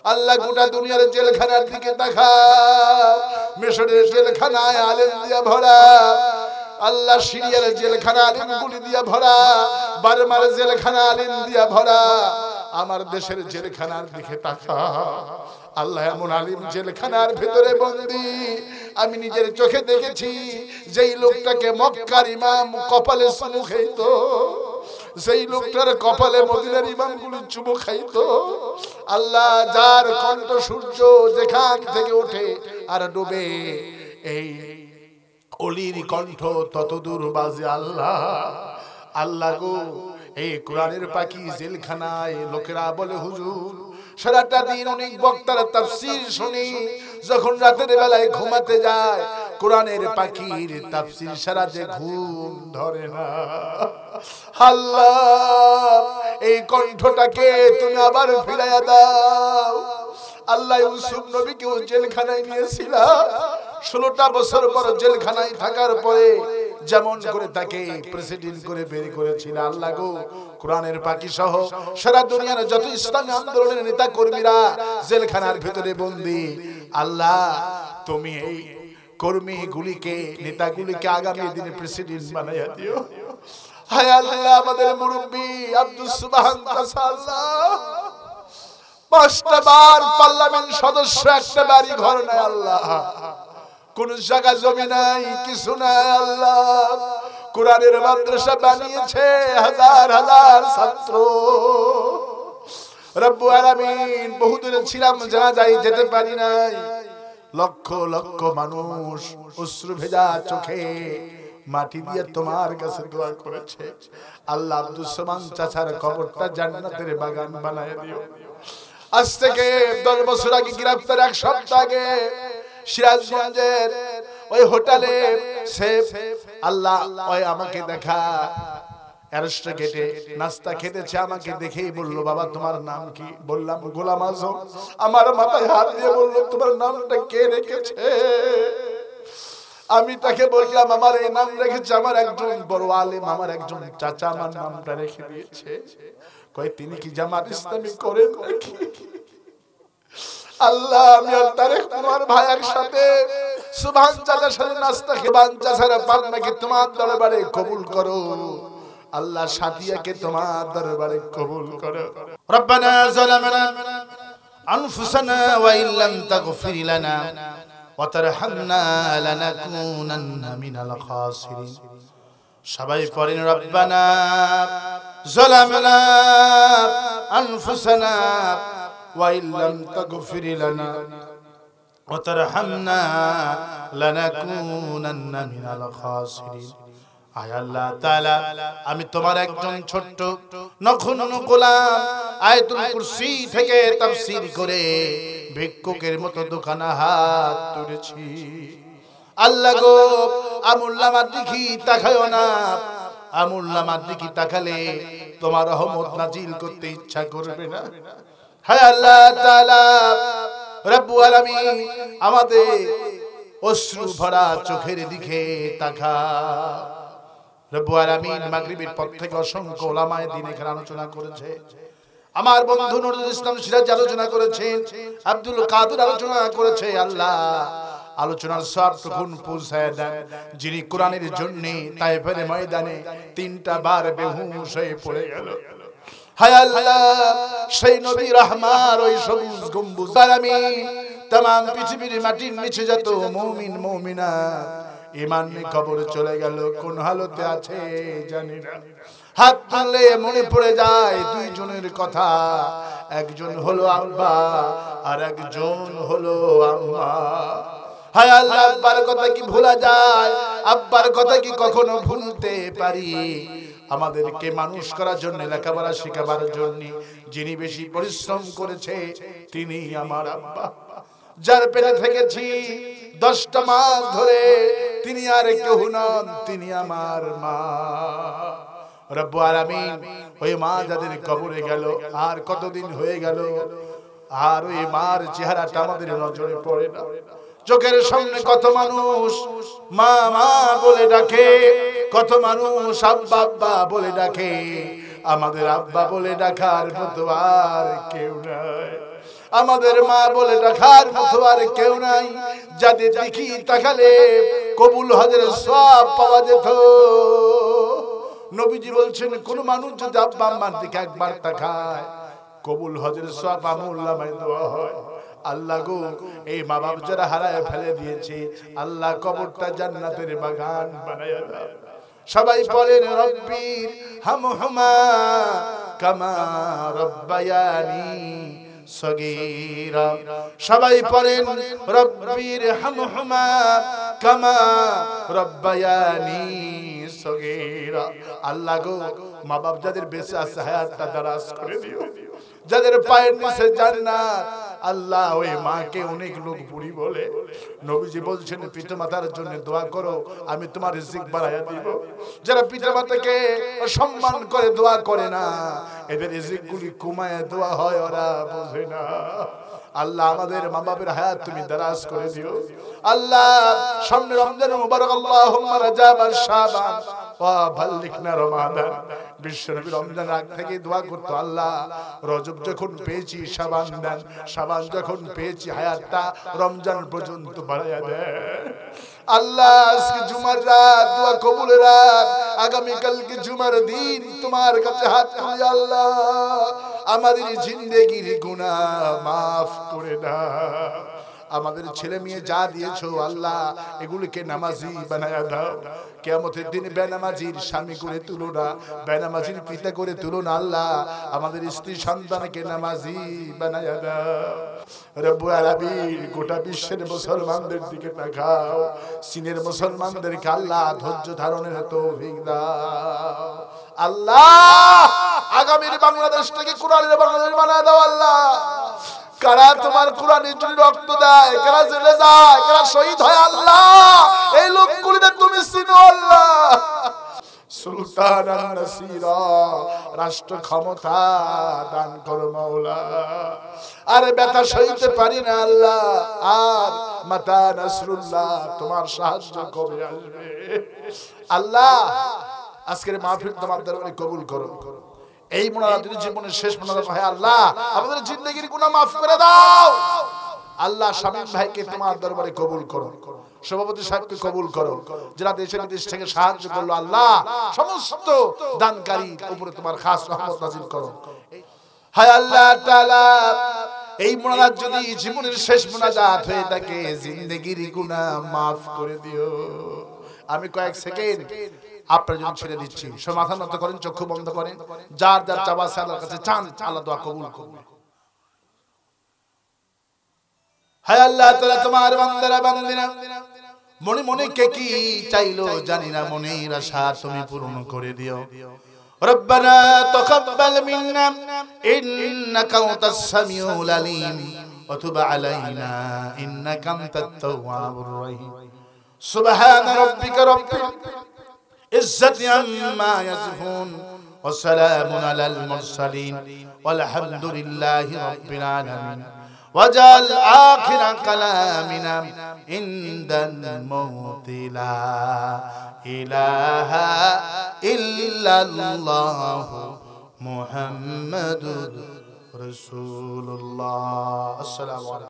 আল্লাহ গোটা দুনিয়ার জেলখানার দিকে তাকাও, মিশরের জেলখানায় আলেম দিয়া ভরা, আল্লাহ সিরিয়ার জেলখানা আলেমগুলি দিয়া ভরা, বার্মার জেলখানা আলেম দিয়া ভরা, আমার দেশের জেলখানার দিকে তাকাও। আল্লাহ এমন আলিম জেলখানার ভিতরে বন্দী, আমি নিজের চোখে দেখেছি যেই লোকটাকে মক্কার ইমাম কপালে চুমু খাইতো, সেই লোকটার কপালে মদিনার ইমামগুলো চুমু খাইতো। আল্লাহ যার কণ্ঠ সূর্য যেখান থেকে ওঠে আর ডুবে, এই অলির কণ্ঠ তত দূর বাজে। আল্লাহ আল্লাহ গো, এই কোরআনের পাখি জেলখানায় লোকেরা বলে হুজুর সারাটা দিন অনেক বক্তার তাফসীর শুনি, যখন রাতের বেলায় ঘুমাতে যায় কোরআনের পাখির তাফসীর সারা যে ঘুম ধরে না। আল্লাহ এই কণ্ঠটাকে তুমি আবার ফিরাইয়া দাও। আল্লাহ ইউসুফ নবীকেও জেলখানায় নিয়েছিল, 16টা বছর পর জেলখানায় থাকার পরে যেমন করে তাকে প্রেসিডেন্ট করে বের করেছিল, আল্লাহ গো কোরআনের পাখি সহ সারা দুনিয়ার যত ইসলামী আন্দোলনের নেতা কর্মীরা জেলখানার ভিতরে বন্দী। আল্লাহ তুমি এই কর্মীগুলিকে নেতাগুলিকে আগামী দিনে প্রেসিডেন্ট বানাইয়া দিও। হায় আল্লাহ আমাদের মুরব্বী আব্দুল সুবহান আল্লাহ 5টা বার পার্লামেন্ট সদস্য, একটা বাড়ি ঘর নাই আল্লাহ, কোন জায়গা জমি নাই, কিছু নাই আল্লাহ। কোরআনের মাদ্রাসা বানিয়েছে হাজার হাজার ছাত্র। রব্বুল আলামিন বহুদূরে ছিলাম, জানাজায় যেতে পারি নাই, লক্ষ লক্ষ মানুষ অশ্রু ভেজা চোখে মাটি দিয়ে তোমার কাছে দোয়া করেছে। আল্লাহ আব্দুল সুবহান চাচার কবরটা জান্নাতের বাগান বানায় দিও। আজ থেকে 10 বছর আগে গ্রেফতার, 1 সপ্তাহ আগে সিরাজগঞ্জের ওই হোটেলে শেফ আল্লাহ ওই আমাকে দেখা অ্যারেস্ট গেটে নাস্তা খেতেছে, আমাকে দেখেই বলল বাবা তোমার নাম কি? বললাম গোলাম আজম। আমার মাথায় হাত দিয়ে বলল তোমার নামটা কে রেখেছে? আমি তাকে বললাম আমার এই নাম রেখেছে আমার একজন বড় আলেম, আমার একজন চাচা আমার নামটা রেখে দিয়েছে। কয় তিনি কি জামাত ইসলামী করেন নাকি? আল্লাহ আমি আর তারেক তোমার ভাইয়ের সাথে সুবহান চাচার সাথে নাস্তা খেবান চাচার পাবনাকে তোমার দরবারে কবুল করো। আল্লাহ সাদিয়াকে তোমার দরবারে কবুল করো। রব্বানা যালামনা আনফুসানা ওয়া ইল্লাম তাগফির লানা ওয়া তারহামনা লানাকুনান্না মিনাল খাসিরিন। সবাই পড়েন রব্বানা যালামনা আনফুসানা ওয়া ইল্লাম তাগফির লানা ওয়া তারহামনা লানাকুনান্না মিনাল খাসিরিন। আয় আল্লাহ তাআলা আমি তোমার একজন ছোট্ট নগণ্য গোলাম, আয়াতুল কুরসি থেকে তাফসীর করে ভিক্ষুকের মতো দোকানে হাত তুলেছি। আল্লাহ গো আমুল্লামার দিকে তাকায়ো না, আমুল্লামার দিকে তাকালে তোমার রহমত নাজিল করতে ইচ্ছা করবে না। হায় আল্লাহ তাআলা রব্বুল আলামিন আমাদের অশ্রু ভরা চোখের দিকে তাকা। রব্বুল আলামিন মাগরিবের পর থেকে অসংখ্য উলামায়ে দ্বীন এখানে আলোচনা করেছে। আমার বন্ধু নুরুল ইসলাম সিরাজ আলোচনা করেছেন, আব্দুল কাদের আলোচনা করেছে। আল্লাহ আলোচনার সবটুকুন পৌঁছায় দেন। যিনি কোরআনের জন্য তায়েফের ময়দানে 3টা বার বেহুশ হয়ে পড়ে গেল, হায় আল্লাহ সেই নবী রহমার ওই সবুজ গম্বুজ আলামিন तमाम পৃথিবীর মাটির নিচে যত মুমিন মুমিনা ঈমান নিয়ে কবরে চলে গেল, কোন হালতে আছে জানি না। হাত তুললে মনে পড়ে যায় 2 জনের কথা, একজন হলো আব্বা আর একজন হলো আম্মা। হায় আল্লাহ আব্বার কথা কি ভোলা যায়? আব্বার কথা কি কখনো ভুলতে পারি? আমাদেরকে মানুষ করার জন্য, লেখাপড়া শেখাবার জন্য যিনি বেশি পরিশ্রম করেছে তিনি আমার আব্বা। যার পেটে থেকেছি 10টা মাস ধরে তিনি আর কেউ নন, তিনি আমার মা। রব্বুল আলামিন ওই মা যাদের কবরে গেল আর কতদিন হয়ে গেল, আর ওই মার চেহারাটা আমাদের নজরে পড়ে না। চোখের সামনে কত মানুষ মা মা বলে ডাকে, কত মানুষ আব্বা আব্বা বলে ডাকে, আমাদের আব্বা বলে ডাকার মতো আর কেউ নাই। আমাদের মা বলে ডাকার মতো আর কেউ নাই যাদের দেখি তাকালে কবুল হজের সওয়াব পাওয়া যেত। নবীজি বলছেন কোন মানুষ যদি আব্বা আম্মার দিকে একবার তাকায় কবুল হজের সওয়াব আমুল্লামায় দেওয়া হয়। আল্লাহ গো, এই মা বাপ যারা হারায় ফেলে দিয়েছে, আল্লাহ কবরটা জান্নাতের বাগান বানায়া দাও। সবাই বলেন রব্বির হামহুমা কামা রব্বায়ানি সগীরা। সবাই পড়েন রব্বির হামহুমা কামা রব্বায়ানি সগীরা। আল্লাহ গো, মা বাপ যাদের বেঁচে আছে হায়াতটা দারাজ করে দিও, যাদের পায়ের নিচে জান্নাত। আল্লাহ ওই মাকে অনেক লোক বুড়ি বলে, নবীজি বলছেন পিতামাতার জন্য দোয়া করো, আমি তোমার রিজিক বাড়ায়া দিব। যারা পিতামাতাকে সম্মান করে দোয়া করে না, এদের রিজিকগুলি কমায় দোয়া হয়, ওরা বোঝে না। আল্লাহ আমাদের মা বাপের হায়াত তুমি দারাজ করে দিও। আল্লাহ সামনে রমজান মুবারক, আল্লাহুম্মা রাজাব আর শাবান ওয়া বাল্লিগনা রমাদান। বিশ্বনবী রমজান আগ থেকে দোয়া করতো, আল্লাহ রজব যখন পেয়েছি শাবান দেন, শাবান যখন পেয়েছি হায়াতটা রমজান পর্যন্ত বাড়ায়া দেন। আল্লাহ আজকে জুমার রাত, দোয়া কবুলের রাত, আগামী কালকে জুমার দিন তোমার কাছে হাত তুলি। আল্লাহ আমাদের জিন্দেগির গুনাহ মাফ করে দাও। আমাদের ছেলে মেয়ে যা দিয়েছো আল্লাহ এগুলিকে নামাজি বানায়া দাও। কিয়ামতের দিনে বেনামাজির স্বামী করে তুলো না, বেনামাজির পিতা করে তুলো না। আল্লাহ আমাদের স্ত্রী সন্তানকে নামাজি বানায়া দাও। রব্বুল আলামিন গোটা বিশ্বের মুসলমানদের দিকে তাকাও, চীনের মুসলমানদেরকে আল্লাহ ধৈর্য ধারণের তৌফিক দাও। আল্লাহ আগামীর বাংলাদেশটাকে কোরআনের বাংলাদেশ বানায় দাও। আল্লাহ কারা তোমার কোরআনের জন্য রক্ত দেয়, কারা জেলে যায়, কারা শহীদ হয়, আল্লাহ এই লোকগুলিকে তুমি চিনো। আল্লাহ সুলতান নাসিরা রাষ্ট্র ক্ষমতা দান করো মাওলা। আরে ব্যথা সইতে পারি না আল্লাহ, আর মাতা নাসরুল্লাহ তোমার সাহায্য কবে আসবে? আল্লাহ আজকের মাহফিল তোমার দরবারে কবুল করো। এই মোনাজাতের জীবনের শেষ মোনাজাত হয়, আল্লাহ আমাদের জিন্দেগির গুনাহ মাফ করে দাও। আল্লাহ শামীম ভাইকে তোমার দরবারে কবুল করো, সভাপতি সাহেবকে কবুল করো, যারা দেশে বিদেশ থেকে সাহায্য করলো আল্লাহ সমস্ত দানকারীর উপরে তোমার খাস রহমত নাযিল করো। হায় আল্লাহ তাআলা, এই মোনাজাত যদি জীবনের শেষ মোনাজাত হয়ে থাকে, জিন্দেগির গুনাহ মাফ করে দিও। আমি কয়েক সেকেন্ড আপনার জন্য ছেড়ে দিচ্ছি, সব মাথা নত করেন, চক্ষু বন্ধ করেন, যার যার চাওয়া আছে আল্লাহর কাছে চান, আল্লাহ দোয়া কবুল করবে। হায় আল্লাহ তাআলা, তোমার বান্দারা বান্দিরা মনে মনে কে কি চাইলো জানি না, মনের আশা তুমি পূরণ করে দিও। রব্বানা তাকাব্বাল মিন্না ইন্নাকা আনতাস সামিউল আলিম ওয়া তুব আলাইনা ইন্নাকা আনতাত তাওয়াবুর রহিম। সুবহান রাব্বিকা রাব্বিল ইজ্জাতি আম্মা ইয়াসিফুন ওয়া সালামুন আলাল মুরসালিন ওয়ালহামদুলিল্লাহি রাব্বিল আলামিন। ওয়াজাল আখিরা কালামিনা ইনদাল মাউতি লা ইলাহা ইল্লাল্লাহ মুহাম্মাদুর রাসূলুল্লাহ। আসসালামু আলাইকুম।